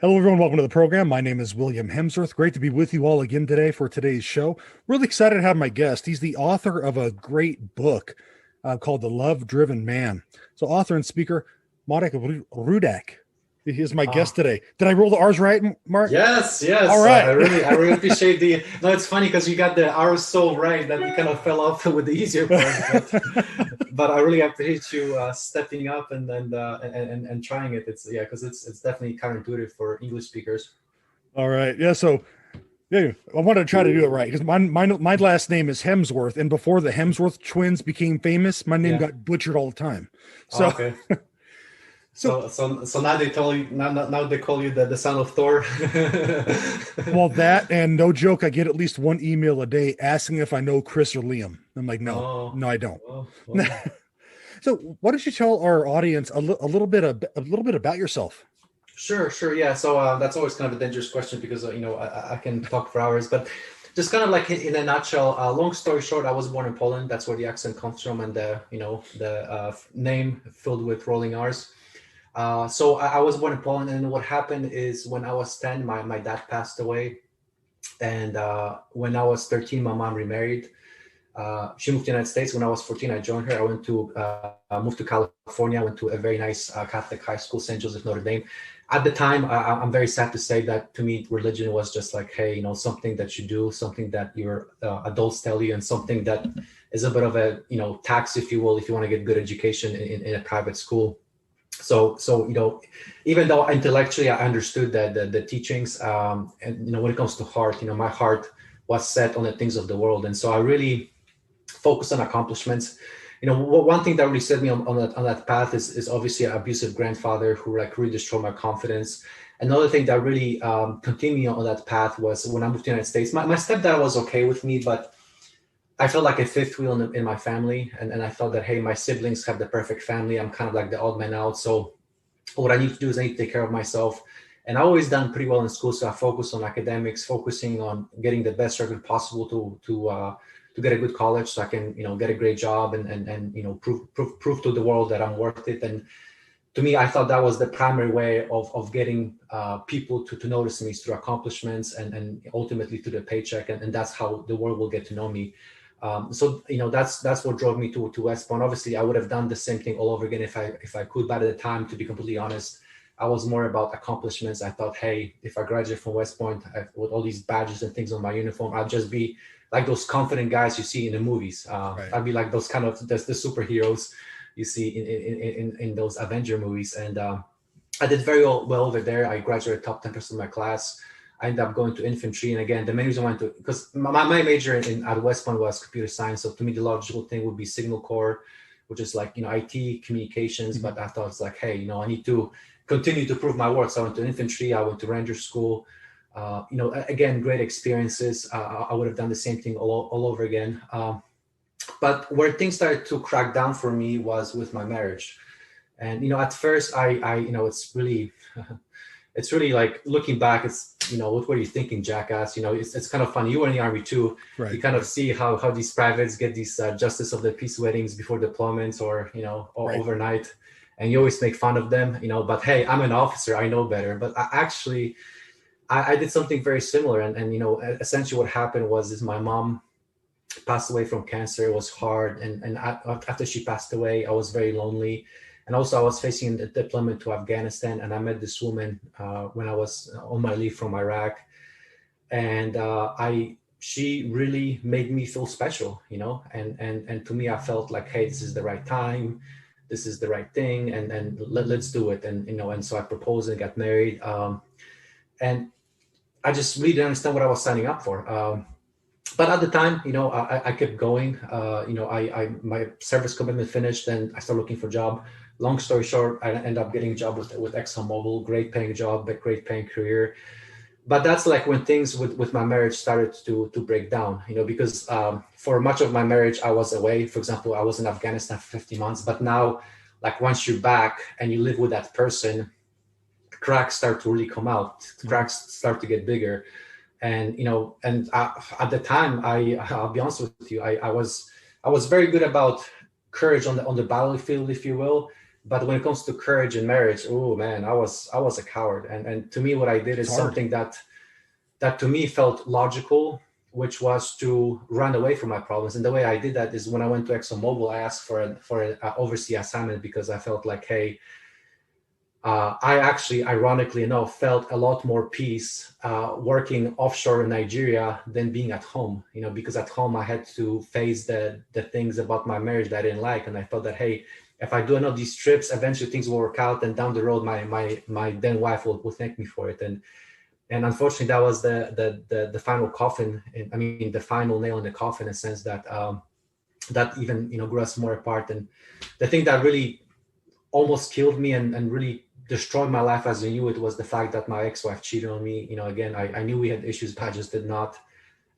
Hello, everyone. Welcome to the program. My name is William Hemsworth. Great to be with you all again today for today's show. Really excited to have my guest. He's the author of a great book called The Love Driven Man. So, author and speaker Marek Rudak. He is my guest Ah, today. Did I roll the R's right, Mark? yes, All yes. I right. really, I really appreciate the. No, it's funny because you got the R so right that you kind of fell off with the easier parts, but I really appreciate you stepping up and trying it. It's yeah, because it's definitely counterintuitive for English speakers. All right. Yeah. So, yeah, I wanted to try to do it right because my last name is Hemsworth. And before the Hemsworth twins became famous, my name Yeah. got butchered all the time. Oh, So, okay. so So now they tell you now they call you the son of Thor. Well, that and no joke, I get at least one email a day asking if I know Chris or Liam. I'm like, no, Oh, no, I don't. well. So, why don't you tell our audience a little bit a little bit about yourself? Sure, sure. Yeah. So that's always kind of a dangerous question because, I can talk for hours, but just kind of like in a nutshell, long story short, I was born in Poland. That's where the accent comes from and the name filled with rolling R's. So I was born in Poland. And what happened is when I was 10, my dad passed away. And when I was 13, my mom remarried. She moved to the United States. When I was 14, I joined her. I went to moved to California. I went to a very nice Catholic high school, St. Joseph Notre Dame. At the time, I'm very sad to say that to me, religion was just like, hey, something that you do, something that your adults tell you, and something that is a bit of a tax, if you will, if you want to get good education in a private school. So even though intellectually I understood that the teachings, and when it comes to heart, my heart was set on the things of the world, and so I really focus on accomplishments. One thing that really set me on that path is obviously an abusive grandfather who like really destroyed my confidence. Another thing that really continued me on that path was when I moved to the United States. My stepdad was okay with me, but I felt like a fifth wheel in my family. And I thought that, hey, my siblings have the perfect family. I'm kind of like the odd man out. So what I need to do is I need to take care of myself. And I always done pretty well in school. So I focus on academics, focusing on getting the best record possible to get a good college so I can, get a great job and prove to the world that I'm worth it. And to me, I thought that was the primary way of getting people to notice me is through accomplishments and ultimately to the paycheck. And that's how the world will get to know me. So that's what drove me to West Point. Obviously, I would have done the same thing all over again if I could. But at the time, to be completely honest, I was more about accomplishments. I thought, hey, if I graduate from West Point with all these badges and things on my uniform, I'd just be like those confident guys you see in the movies. Right. I'd be like those kind of the superheroes you see in those Avenger movies. And I did very well over there. I graduated top 10% of my class. I ended up going to infantry. And again, the main reason I went to, because my major at West Point was computer science. So to me, the logical thing would be signal corps, which is like, IT communications. Mhm. But I thought it's like, hey, I need to continue to prove my worth. So I went to infantry. I went to ranger school. Again, great experiences. I would have done the same thing all over again. But where things started to crack down for me was with my marriage. And, at first it's really, it's really like looking back, it's, what were you thinking, jackass? It's kind of funny. You were in the army too. Right. You kind of see how these privates get these justice of the peace weddings before deployments or Right. overnight. And you always make fun of them, but hey, I'm an officer. I know better. But I did something very similar. And essentially what happened is my mom passed away from cancer. It was hard. And after she passed away, I was very lonely. And also I was facing the deployment to Afghanistan. And I met this woman when I was on my leave from Iraq. And she really made me feel special, and to me, I felt like, hey, this is the right time. This is the right thing. And let's do it. And so I proposed and got married. And I just really didn't understand what I was signing up for. But at the time, I kept going. I my service commitment finished, and I started looking for a job. Long story short, I ended up getting a job with ExxonMobil, great paying job, but great paying career. But that's like when things with my marriage started to break down, because for much of my marriage, I was away. For example, I was in Afghanistan for 50 months, but now, like once you're back and you live with that person, cracks start to really come out. Mhm. Cracks start to get bigger. And at the time, I'll be honest with you, I was very good about courage on the battlefield, if you will, But when it comes to courage in marriage, oh man, I was a coward. And to me, what I did It's is hard. something that to me felt logical, which was to run away from my problems. And the way I did that is when I went to ExxonMobil, I asked for an overseas assignment because I felt like, hey, I actually, ironically enough, felt a lot more peace working offshore in Nigeria than being at home. Because at home I had to face the things about my marriage that I didn't like, and I thought that, hey, if I do enough of these trips, eventually things will work out, and down the road, my then wife will thank me for it. And unfortunately, that was the final coffin. I mean, the final nail in the coffin, in a sense that that even grew us more apart. And the thing that really almost killed me and really destroyed my life as I knew it was the fact that my ex-wife cheated on me. Again, I knew we had issues, but I just did not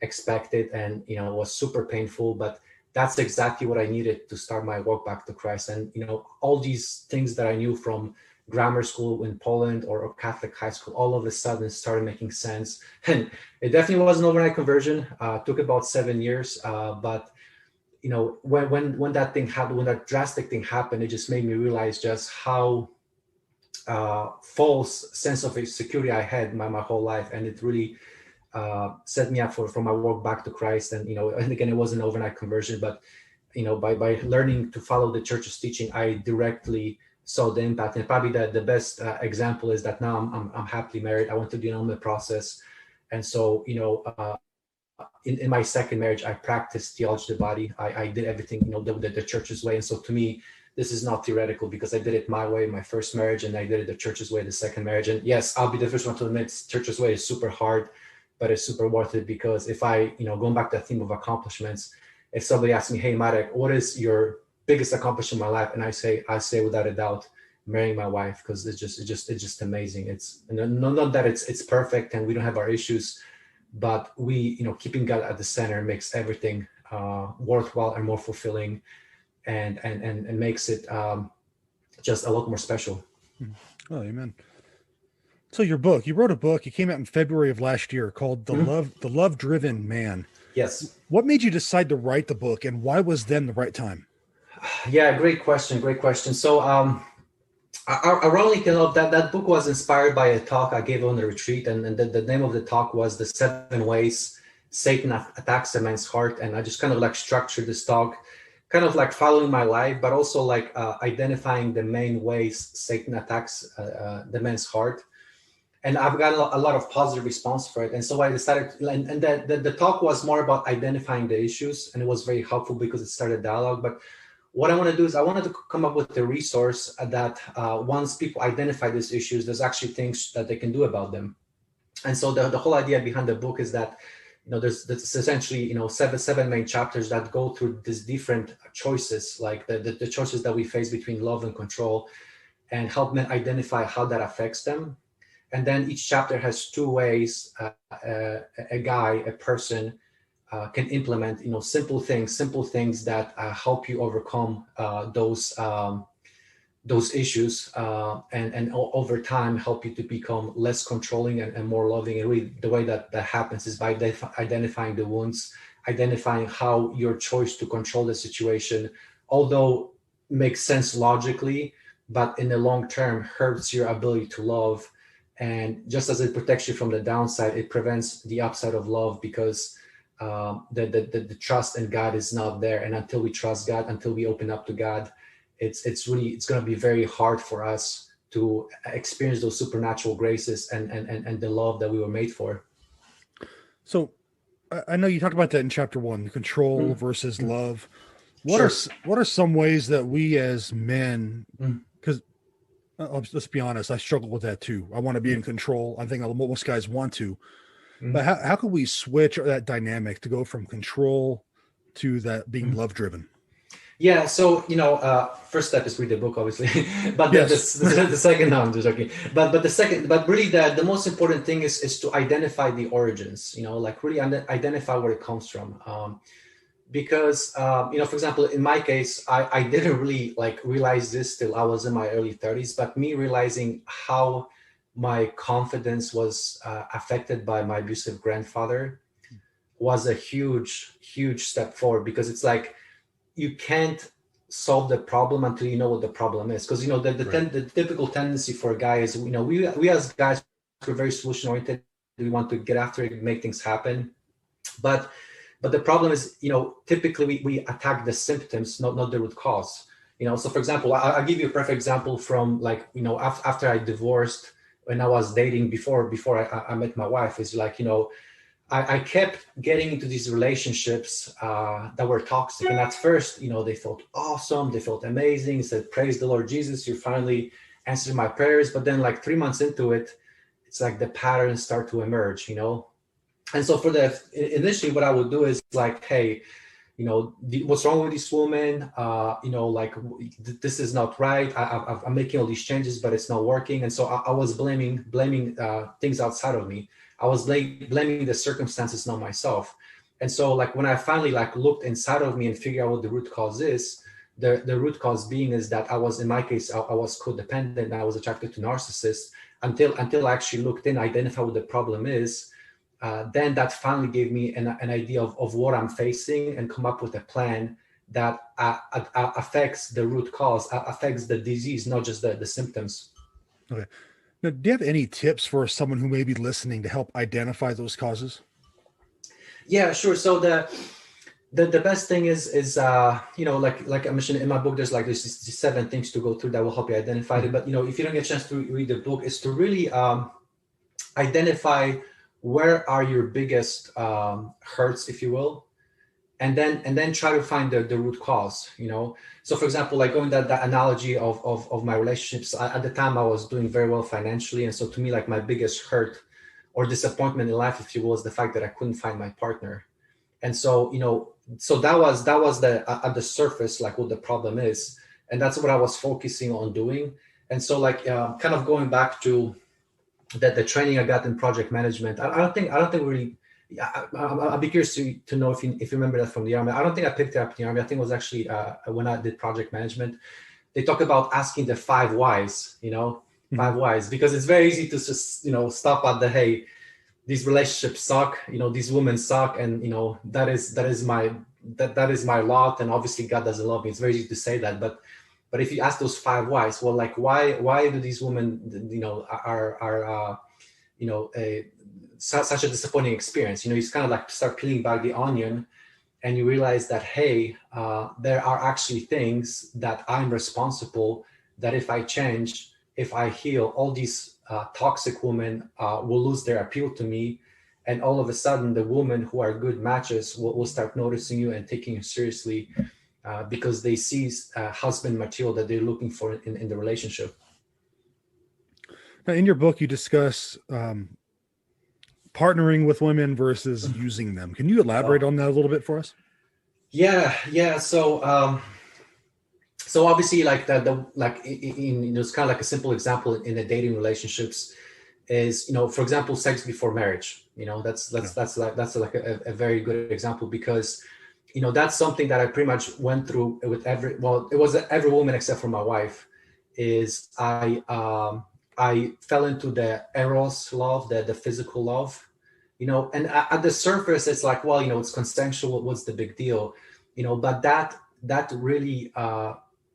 expect it. And, it was super painful, but that's exactly what I needed to start my walk back to Christ. And, all these things that I knew from grammar school in Poland or Catholic high school, all of a sudden started making sense. And it definitely was an overnight conversion. Took about 7 years. But when that thing happened, when that drastic thing happened, it just made me realize just how false sense of security I had my whole life. And it really set me up for my walk back to Christ. And, and again, it wasn't an overnight conversion, but, by learning to follow the church's teaching, I directly saw the impact. And probably the best example is that now I'm happily married. I went through the annulment process. And so, in my second marriage, I practiced theology of the body. I did everything, the church's way. And so to me, this is not theoretical because I did it my way, my first marriage, and I did it the church's way, the second marriage. And yes, I'll be the first one to admit church's way is super hard, but it's super worth it because if I, going back to the theme of accomplishments, if somebody asks me, hey, Marek, what is your biggest accomplishment in my life? And I say without a doubt, marrying my wife, because it's just amazing. It's not that it's perfect and we don't have our issues, but we, keeping God at the center makes everything worthwhile and more fulfilling, and makes it just a lot more special. Oh, amen. So your book, you wrote a book. It came out in February of last year called The Love Driven Man. Yes. What made you decide to write the book, and why was then the right time? Yeah, great question. Great question. So, ironically enough, that book was inspired by a talk I gave on the retreat, and the name of the talk was "The 7 Ways Satan Attacks a Man's Heart." And I just kind of like structured this talk, kind of like following my life, but also like identifying the main ways Satan attacks the man's heart. And I've got a lot of positive response for it. And so I decided, and the talk was more about identifying the issues, and it was very helpful because it started dialogue. But what I want to do is I wanted to come up with a resource that once people identify these issues, there's actually things that they can do about them. And so the whole idea behind the book is that, there's essentially, seven main chapters that go through these different choices, like the choices that we face between love and control, and help men identify how that affects them. And then each chapter has 2 ways a person can implement, simple things that help you overcome those issues, and over time help you to become less controlling and more loving. And really, the way that happens is by identifying the wounds, identifying how your choice to control the situation, although makes sense logically, but in the long term hurts your ability to love. And just as it protects you from the downside, it prevents the upside of love, because the trust in God is not there. And until we trust God, until we open up to God, it's going to be very hard for us to experience those supernatural graces and the love that we were made for. So I know you talked about that in chapter 1, control versus love. What are some ways that we as men, because let's be honest, I struggle with that too. I want to be in control. I think most guys want to, but how can we switch that dynamic to go from control to that being love driven? Yeah, so first step is read the book, obviously, but yes. the second, no, I'm just joking. But the second, but really the most important thing is to identify the origins. Like really identify where it comes from. Because for example, in my case, I didn't really realize this till I was in my early 30s. But me realizing how my confidence was affected by my abusive grandfather was a huge step forward, because it's like you can't solve the problem until you know what the problem is. Because, the typical tendency for a guy is, we as guys, we're very solution oriented. We want to get after it, make things happen. But the problem is, typically we attack the symptoms, not the root cause. So for example, I'll give you a perfect example from after I divorced, when I was dating before I met my wife, is like, I kept getting into these relationships that were toxic. And at first, they felt awesome. They felt amazing. Said, praise the Lord Jesus, you finally answered my prayers. But then like 3 months into it, it's like the patterns start to emerge, And so initially what I would do is like, hey, what's wrong with this woman? This is not right. I'm making all these changes, but it's not working. And so I was blaming things outside of me. I was blaming the circumstances, not myself. And so like when I finally looked inside of me and figured out what the root cause is, the root cause being is that in my case, I was codependent. I was attracted to narcissists until I actually looked in, identified what the problem is. Then that finally gave me an idea of what I'm facing and come up with a plan that affects the root cause, affects the disease, not just the symptoms. Okay. Now, do you have any tips for someone who may be listening to help identify those causes? Yeah, sure. So the best thing is like I mentioned in my book, there's these 7 things to go through that will help you identify it. But if you don't get a chance to read the book, is to really identify where are your biggest hurts, if you will, and then try to find the root cause. So for example, like going that analogy of my relationships, at the time I was doing very well financially, and so to me, like my biggest hurt or disappointment in life, if you will, is the fact that I couldn't find my partner. And so so that was at the surface, like what the problem is, and that's what I was focusing on doing. And so kind of going back to the training I got in project management, I don't think really. I'll be curious to know if you remember that from the Army. I don't think I picked it up in the Army. I think it was actually when I did project management. They talk about asking the 5 whys, 5 whys, because it's very easy to just, stop at the, hey, these relationships suck, these women suck. And, that is my lot. And obviously God doesn't love me. It's very easy to say that. But if you ask those 5 whys, well, like why do these women, are such a disappointing experience? You kind of start peeling back the onion, and you realize that, hey, there are actually things that I'm responsible, that if I change, if I heal, all these toxic women will lose their appeal to me. And all of a sudden, the women who are good matches will start noticing you and taking you seriously because they see husband material that they're looking for in the relationship. Now, in your book, you discuss partnering with women versus using them. Can you elaborate on that a little bit for us? Yeah. So obviously, like it's kind of like a simple example in the dating relationships is, for example, sex before marriage. That's like a very good example, because that's something that I pretty much went through with it was every woman except for my wife. Is I fell into the eros love, the physical love, and at the surface, it's like, well, it's consensual. What's the big deal? But that really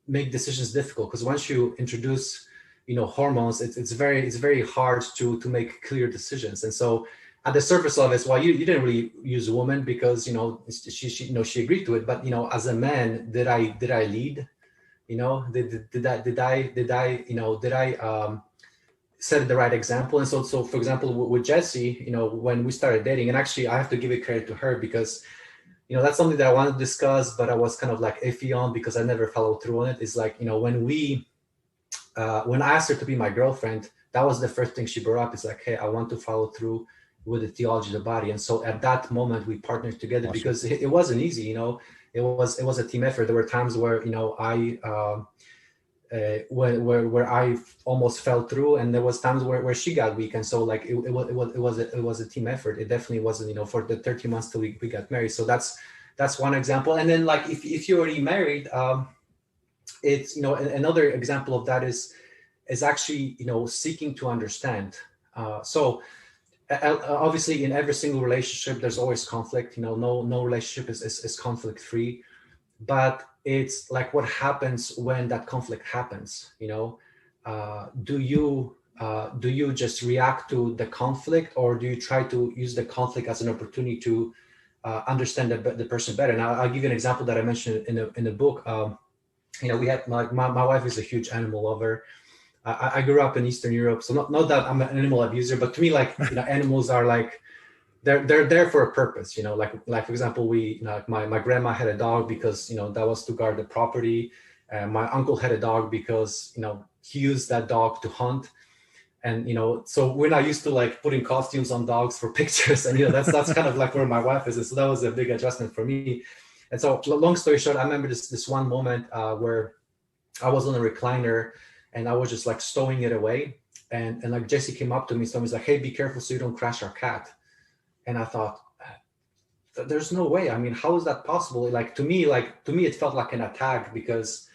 make decisions difficult, because once you introduce, hormones, it's very hard to make clear decisions. And so at the surface of it, well, you didn't really use a woman because, she agreed to it. But, as a man, did I lead? Did I set the right example? And so for example, with Jessie, when we started dating, and actually I have to give it credit to her, because that's something that I wanted to discuss, but I was kind of like iffy on because I never followed through on it. Is like, when I asked her to be my girlfriend, that was the first thing she brought up. It's like, hey, I want to follow through with the theology of the body. And so at that moment we partnered together. Awesome. Because it wasn't easy. It was a team effort. There were times where where I almost fell through, and there was times where she got weak. And so like it was a team effort. It definitely wasn't, for the 13 months till we got married. So that's one example. And then like if you're already married, it's another example of that is actually seeking to understand. So obviously in every single relationship there's always conflict. No relationship is conflict free. But it's like what happens when that conflict happens. Do you just react to the conflict, or do you try to use the conflict as an opportunity to understand the person better? Now, I'll give you an example that I mentioned in the book. We had my wife is a huge animal lover. I grew up in Eastern Europe, so not that I'm an animal abuser, but to me, like, animals are like, they're there for a purpose. Like for example, my grandma had a dog because that was to guard the property. My uncle had a dog because he used that dog to hunt. And so we're not used to like putting costumes on dogs for pictures, and that's kind of like where my wife is. And so that was a big adjustment for me. And so, long story short, I remember this one moment where I was on a recliner and I was just like stowing it away, and like Jesse came up to me, so he's like, "Hey, be careful so you don't crash our cat." And I thought, there's no way. I mean, how is that possible? Like to me, it felt like an attack, because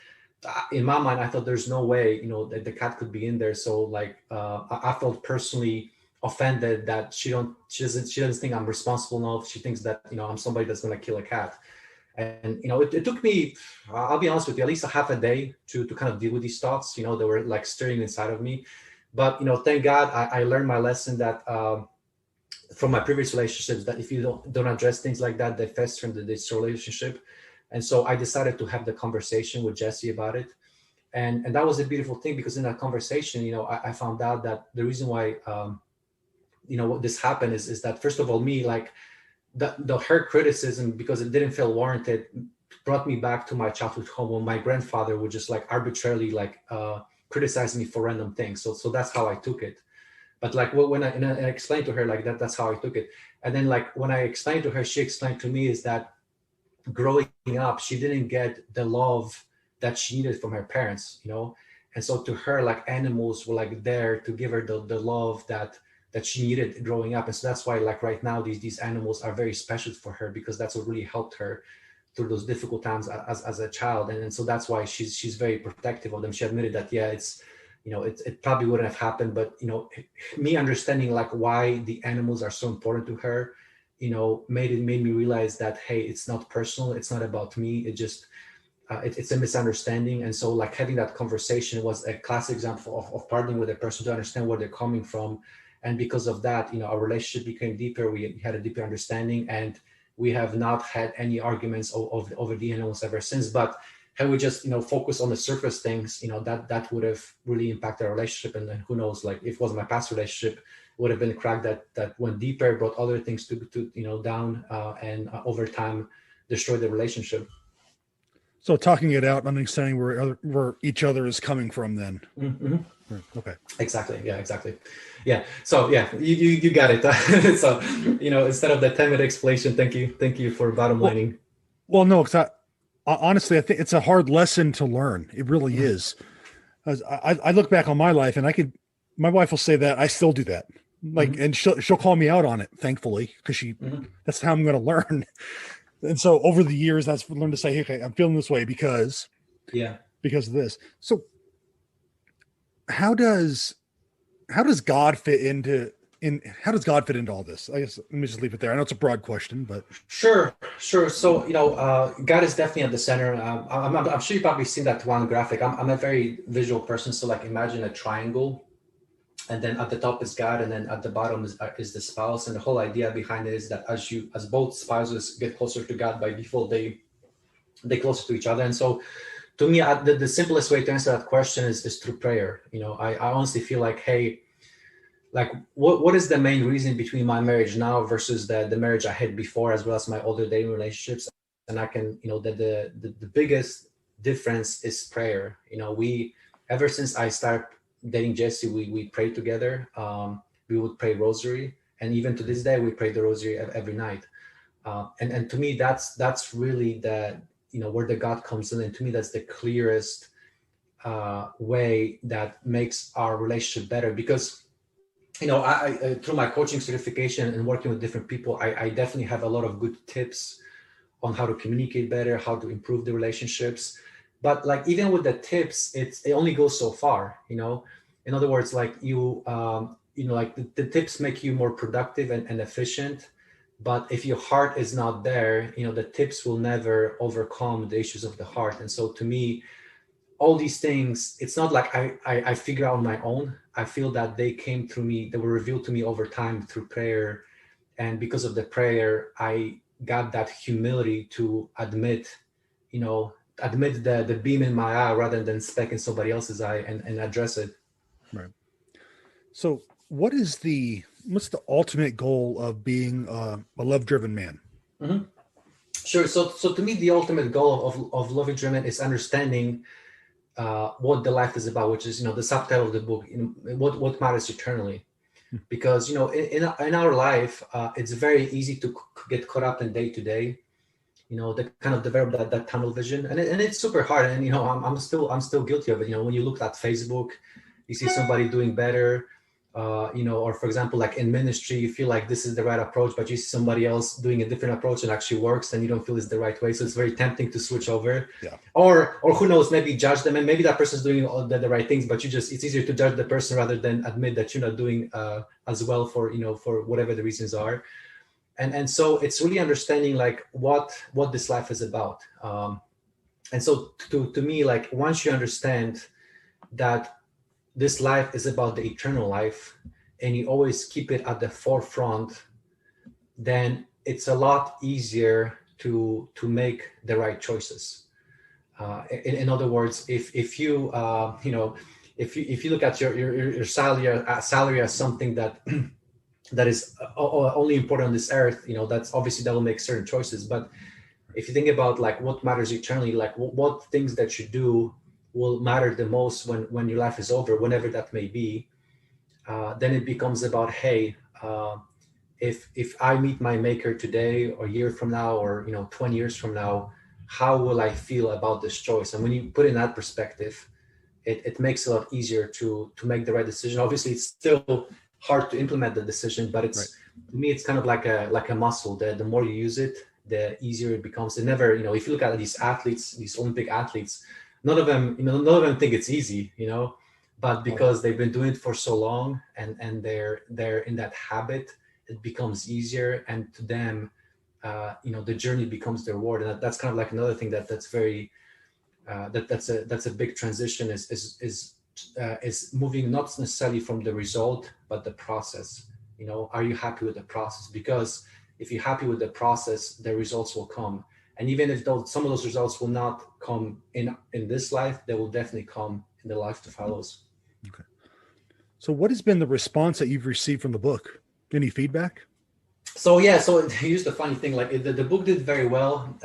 in my mind, I thought there's no way, that the cat could be in there. So like, I felt personally offended that she doesn't think I'm responsible enough. She thinks that, I'm somebody that's going to kill a cat. And, it took me, I'll be honest with you, at least a half a day to kind of deal with these thoughts, they were like stirring inside of me. But, thank God I learned my lesson that, from my previous relationships, that if you don't address things like that, they fester in this relationship. And so I decided to have the conversation with Jesse about it. And that was a beautiful thing, because in that conversation, I found out that the reason why, what this happened is that, first of all, me, like her criticism, because it didn't feel warranted, brought me back to my childhood home when my grandfather would just like arbitrarily like criticize me for random things. So that's how I took it. But like when I explained to her like that's how I took it. And then like when I explained to her, she explained to me is that growing up, she didn't get the love that she needed from her parents, and so to her, like animals were like there to give her the love that she needed growing up. And so that's why like right now these animals are very special for her, because that's what really helped her through those difficult times as a child. And so that's why she's very protective of them. She admitted that, yeah, it's it probably wouldn't have happened, but me understanding like why the animals are so important to her, made me realize that, hey, it's not personal, it's not about me, it just it's a misunderstanding. And so like having that conversation was a classic example of partnering with a person to understand where they're coming from. And because of that, our relationship became deeper, we had a deeper understanding, and we have not had any arguments over the animals ever since. But had we just focus on the surface things, that would have really impacted our relationship. And then who knows, like if it was my past relationship, would have been a crack that went deeper, brought other things to down, and over time destroyed the relationship. So talking it out, understanding where each other is coming from, then. Mm-hmm. Okay. Exactly. Yeah. Exactly. Yeah. So yeah, you got it. So instead of the 10-minute explanation, thank you for bottom lining. Well, no, because honestly, I think it's a hard lesson to learn. It really is. I look back on my life, and my wife will say that I still do that. Like, and she'll call me out on it, thankfully, because that's how I'm going to learn. And so over the years, that's learned to say, hey, okay, I'm feeling this way because of this. So how does God fit into all this? I guess let me just leave it there. I know it's a broad question, but sure. So God is definitely at the center. I'm sure you've probably seen that one graphic. I'm a very visual person, so like imagine a triangle, and then at the top is God, and then at the bottom is the spouse. And the whole idea behind it is that as both spouses get closer to God, by default they closer to each other. And so to me, the simplest way to answer that question is through prayer. I honestly feel like, hey, like what is the main reason between my marriage now versus the marriage I had before, as well as my older dating relationships? And I can, the biggest difference is prayer. We, ever since I started dating Jesse, we prayed together. We would pray rosary, and even to this day we pray the rosary every night. And to me, that's really where the God comes in. And to me, that's the clearest way that makes our relationship better. Because I through my coaching certification and working with different people, I definitely have a lot of good tips on how to communicate better, how to improve the relationships. But like even with the tips, it only goes so far. In other words, like like the tips make you more productive and efficient, But if your heart is not there, the tips will never overcome the issues of the heart. And so to me, all these things, it's not like I figure out on my own. I feel that they came through me, they were revealed to me over time through prayer. And because of the prayer, I got that humility to admit the beam in my eye rather than speck in somebody else's eye, and address it. Right. So what's the ultimate goal of being a love-driven man? Mm-hmm. Sure. So to me, the ultimate goal of Love Driven is understanding what the life is about, which is, the subtitle of the book, what matters eternally. Because, in our life, it's very easy to get caught up in day to day, the kind of develop that tunnel vision, and it's super hard. And, I'm still guilty of it. When you look at Facebook, you see somebody doing better, or for example, like in ministry, you feel like this is the right approach, but you see somebody else doing a different approach and actually works, and you don't feel it's the right way. So it's very tempting to switch over. Yeah. Or who knows, maybe judge them, and maybe that person's doing all the right things, but it's easier to judge the person rather than admit that you're not doing as well for whatever the reasons are. And so it's really understanding like what this life is about. And so to me, like, once you understand that this life is about the eternal life, and you always keep it at the forefront, then it's a lot easier to make the right choices. In other words, if you if you look at your salary as something that that is only important on this earth, that's obviously that will make certain choices. But if you think about like what matters eternally, like what things that you do will matter the most when your life is over, whenever that may be, then it becomes about, hey, if I meet my maker today or a year from now or 20 years from now, how will I feel about this choice? And when you put in that perspective, it makes it a lot easier to make the right decision. Obviously, it's still hard to implement the decision, but it's right. To me, it's kind of like a muscle. The more you use it, the easier it becomes. And never, if you look at these athletes, these Olympic athletes, none of them think it's easy, but because they've been doing it for so long and they're in that habit, it becomes easier. And to them, the journey becomes their reward. And that's kind of like another thing that's very, that's a big transition is moving not necessarily from the result, but the process. Are you happy with the process? Because if you're happy with the process, the results will come. And even if some of those results will not come in this life, they will definitely come in the life that follows. Okay. So what has been the response that you've received from the book? Any feedback? So here's the funny thing, like the book did very well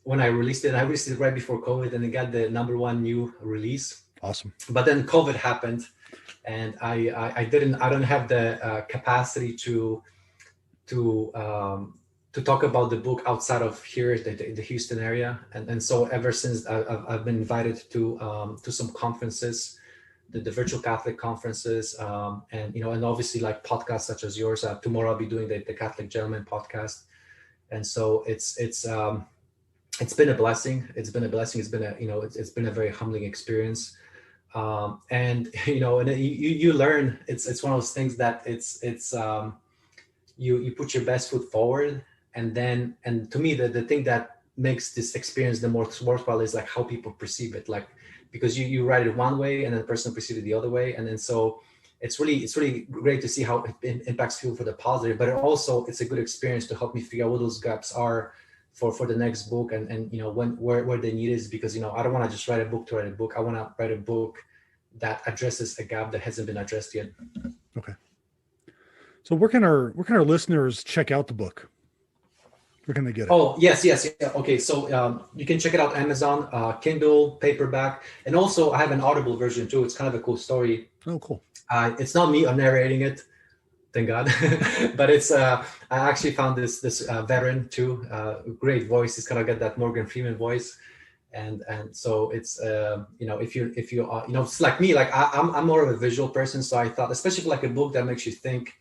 when I released it. I released it right before COVID, and it got the #1 new release. Awesome. But then COVID happened, and I don't have the capacity to talk about the book outside of here, the Houston area, and so ever since I've been invited to some conferences, the virtual Catholic conferences, and obviously like podcasts such as yours. Tomorrow I'll be doing the Catholic Gentleman podcast, and so it's been a blessing. It's been a very humbling experience. And you learn. It's one of those things that you put your best foot forward, and to me the thing that makes this experience the most worthwhile is like how people perceive it, like because you write it one way and then the person perceives it the other way, and then so it's really great to see how it impacts people for the positive, but it's a good experience to help me figure out what those gaps are for the next book, and where the need is, because I don't want to just write a book to write a book. I want to write a book that addresses a gap that hasn't been addressed yet. Okay. So where can our listeners check out the book? Where can they get it? Oh, yes. Yeah. Okay. So you can check it out Amazon, Kindle, paperback, and also I have an Audible version too. It's kind of a cool story. Oh, cool. It's not me narrating it, thank God, but it's I actually found this veteran too, great voice. He's kind of got that Morgan Freeman voice. And so it's if you it's like me, like I'm more of a visual person, so I thought, especially for like a book that makes you think,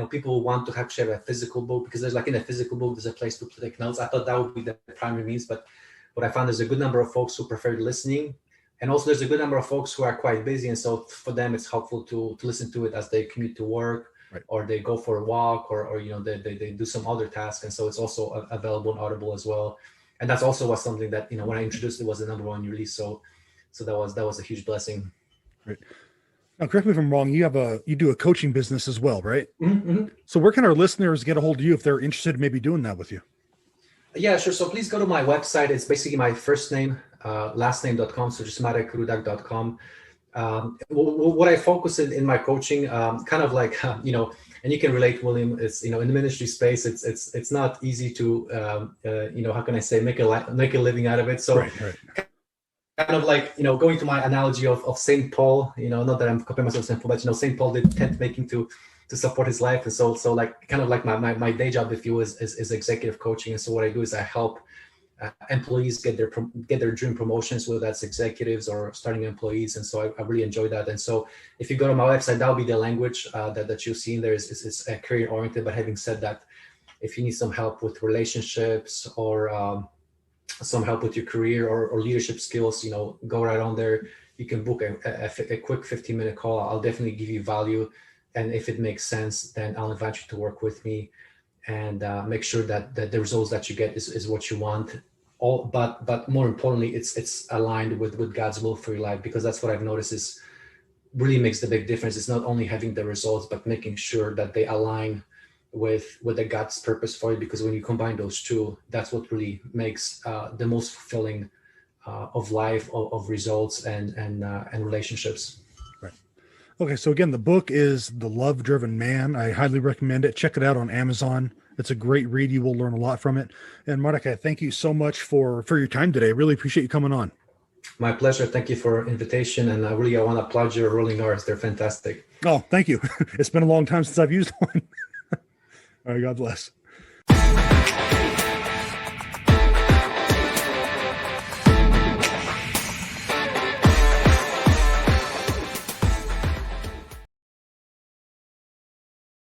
people want to actually have a physical book, because there's like in a physical book there's a place to take notes. I thought that would be the primary means, but what I found is a good number of folks who prefer listening, and also there's a good number of folks who are quite busy, and so for them it's helpful to listen to it as they commute to work, Right. or they go for a walk, or they do some other task. And so it's also available on Audible as well. And that's also was something that, when I introduced it, was the number one release. So that was a huge blessing. Right. Now, correct me if I'm wrong. You do a coaching business as well, right? Mm-hmm. So where can our listeners get a hold of you if they're interested in maybe doing that with you? Yeah, sure. So please go to my website. It's basically my first name, last name.com. So just marekrudak.com. What I focus in my coaching, kind of like, and you can relate, William, is, in the ministry space, it's not easy to, how can I say, make a living out of it. So right. kind of like, going to my analogy of St. Paul, not that I'm comparing myself to St. Paul, but, St. Paul did tent making to support his life. And so like, kind of like my day job, if you will, is executive coaching. And so what I do is I help employees get their dream promotions, whether that's executives or starting employees. And so I really enjoy that. And so if you go to my website, that'll be the language that you'll see in there. Is career oriented. But having said that, if you need some help with relationships, or some help with your career or leadership skills, go right on there. You can book a quick 15-minute call. I'll definitely give you value. And if it makes sense, then I'll invite you to work with me, and make sure that the results that you get is what you want. But more importantly, it's aligned with God's will for your life, because that's what I've noticed is really makes the big difference. It's not only having the results, but making sure that they align with the God's purpose for you. Because when you combine those two, that's what really makes the most fulfilling of life, of results and relationships. Right. Okay, so again, the book is The Love Driven Man. I highly recommend it. Check it out on Amazon. It's a great read. You will learn a lot from it. And Marek, I thank you so much for your time today. I really appreciate you coming on. My pleasure. Thank you for invitation. And I want to applaud your rolling R's. They're fantastic. Oh, thank you. It's been a long time since I've used one. All right, God bless.